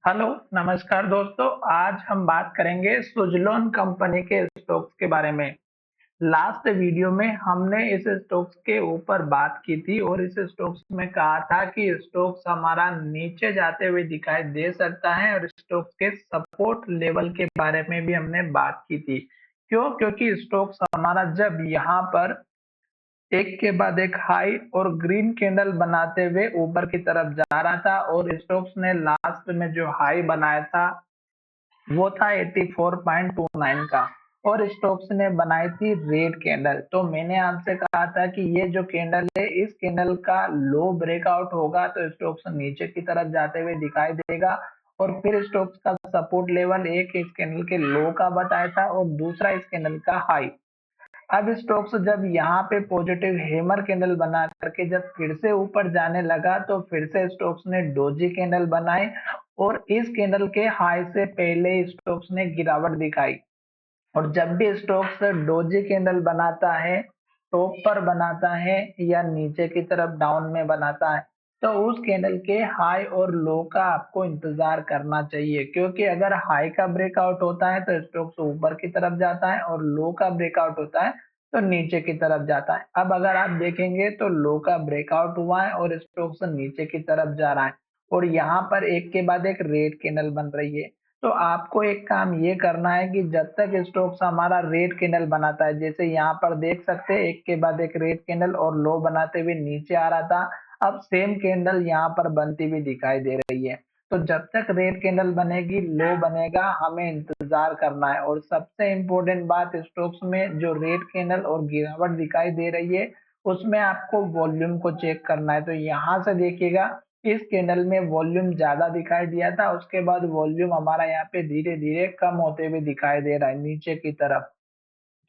Hello, नमस्कार दोस्तों। आज हम बात करेंगे सुज़लोन कंपनी के स्टॉक्स के बारे में। लास्ट वीडियो में हमने इस स्टॉक्स के ऊपर बात की थी और इस स्टॉक्स में कहा था कि स्टॉक्स हमारा नीचे जाते हुए दिखाई दे सकता है और स्टॉक्स के सपोर्ट लेवल के बारे में भी हमने बात की थी। क्यों? क्योंकि स्टॉक्स हमारा जब यहाँ पर एक के बाद एक हाई और ग्रीन कैंडल बनाते हुए ऊपर की तरफ जा रहा था और स्टॉक्स ने लास्ट में जो हाई बनाया था वो था 84.29 का और स्टॉक्स ने बनाई थी रेड कैंडल। तो मैंने आपसे कहा था कि ये जो कैंडल है इस कैंडल का लो ब्रेकआउट होगा तो स्टॉक्स नीचे की तरफ जाते हुए दिखाई देगा और फिर स्टॉक्स का सपोर्ट लेवल एक इस कैंडल के लो का बताया था और दूसरा इस कैंडल का हाई। अब स्टॉक्स जब यहाँ पे पॉजिटिव हैमर कैंडल बना करके जब फिर से ऊपर जाने लगा तो फिर से स्टॉक्स ने डोजी कैंडल बनाए और इस कैंडल के हाई से पहले स्टॉक्स ने गिरावट दिखाई। और जब भी स्टॉक्स डोजी कैंडल बनाता है, टॉप पर बनाता है या नीचे की तरफ डाउन में बनाता है, तो उस कैंडल के हाई और लो का आपको इंतजार करना चाहिए क्योंकि अगर हाई का ब्रेकआउट होता है तो स्टॉक्स ऊपर की तरफ जाता है और लो का ब्रेकआउट होता है तो नीचे की तरफ जाता है। अब अगर आप देखेंगे तो लो का ब्रेकआउट हुआ है और स्टॉक्स नीचे की तरफ जा रहा है और यहाँ पर एक के बाद एक रेड कैंडल बन रही है। तो आपको एक काम ये करना है कि जब तक स्टॉक्स हमारा रेड कैंडल बनाता है, जैसे यहाँ पर देख सकते हैं एक के बाद एक रेड कैंडल और लो बनाते हुए नीचे आ रहा था, अब सेम कैंडल यहाँ पर बनती हुई दिखाई दे रही है। तो जब तक रेड कैंडल बनेगी, लो बनेगा, हमें इंतजार करना है। और सबसे इम्पोर्टेंट बात, स्टॉक्स में जो रेड कैंडल और गिरावट दिखाई दे रही है उसमें आपको वॉल्यूम को चेक करना है। तो यहाँ से देखिएगा इस कैंडल में वॉल्यूम ज्यादा दिखाई दिया था, उसके बाद वॉल्यूम हमारा यहाँ पे धीरे धीरे कम होते हुए दिखाई दे रहा है नीचे की तरफ।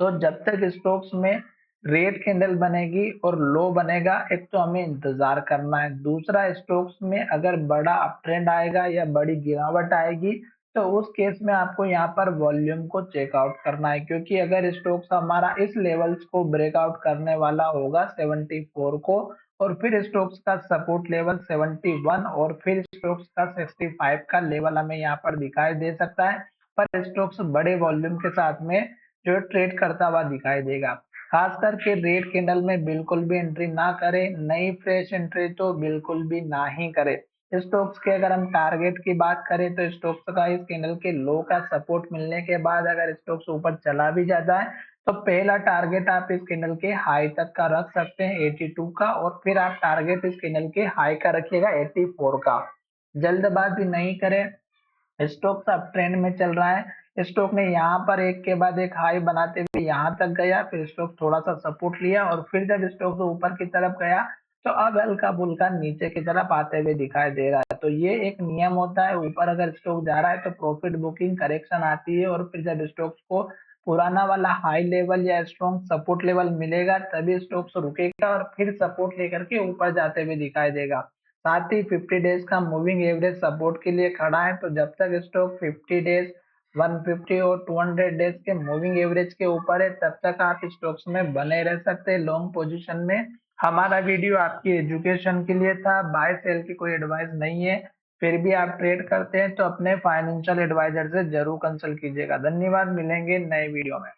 तो जब तक स्टॉक्स में रेड कैंडल बनेगी और लो बनेगा, एक तो हमें इंतजार करना है। दूसरा, स्टॉक्स में अगर बड़ा अप ट्रेंड आएगा या बड़ी गिरावट आएगी तो उस केस में आपको यहाँ पर वॉल्यूम को चेकआउट करना है क्योंकि अगर स्टॉक्स हमारा इस लेवल्स को ब्रेकआउट करने वाला होगा 74 को और फिर स्टॉक्स का सपोर्ट लेवल 71 और फिर स्टॉक्स का 65 का लेवल हमें यहाँ पर दिखाई दे सकता है। पर स्टॉक्स बड़े वॉल्यूम के साथ में जो ट्रेड करता हुआ दिखाई देगा। खास करके रेड कैंडल में बिल्कुल भी एंट्री ना करें, नई फ्रेश एंट्री तो बिल्कुल भी ना ही करें। स्टॉक्स के अगर हम टारगेट की बात करें तो स्टॉक्स का इस कैंडल के लो का सपोर्ट मिलने के बाद अगर स्टॉक्स ऊपर चला भी जाता है तो पहला टारगेट आप इस कैंडल के हाई तक का रख सकते हैं 82 का और फिर आप टारगेट इस कैंडल के हाई का रखिएगा 84 का। जल्दबाजी नहीं करें, स्टॉक्स अप ट्रेंड में चल रहा है। स्टॉक ने यहाँ पर एक के बाद एक हाई बनाते हुए यहाँ तक गया, फिर स्टॉक थोड़ा सा सपोर्ट लिया और फिर जब स्टॉक ऊपर की तरफ गया तो अब हल्का फुल्का नीचे की तरफ आते हुए दिखाई दे रहा है। तो ये एक नियम होता है, ऊपर अगर स्टॉक जा रहा है तो प्रॉफिट बुकिंग करेक्शन आती है और फिर जब स्टॉक्स को पुराना वाला हाई लेवल या स्ट्रॉन्ग सपोर्ट लेवल मिलेगा तभी स्टॉक्स रुकेगा और फिर सपोर्ट लेकर के ऊपर जाते हुए दिखाई देगा। साथ ही 50 डेज का मूविंग एवरेज सपोर्ट के लिए खड़ा है, तो जब तक स्टॉक 50 डेज 150 और 200 डेज के मूविंग एवरेज के ऊपर है तब तक आप स्टॉक्स में बने रह सकते हैं लॉन्ग पोजीशन में। हमारा वीडियो आपकी एजुकेशन के लिए था, बाय सेल की कोई एडवाइस नहीं है। फिर भी आप ट्रेड करते हैं तो अपने फाइनेंशियल एडवाइजर से जरूर कंसल्ट कीजिएगा। धन्यवाद, मिलेंगे नए वीडियो में।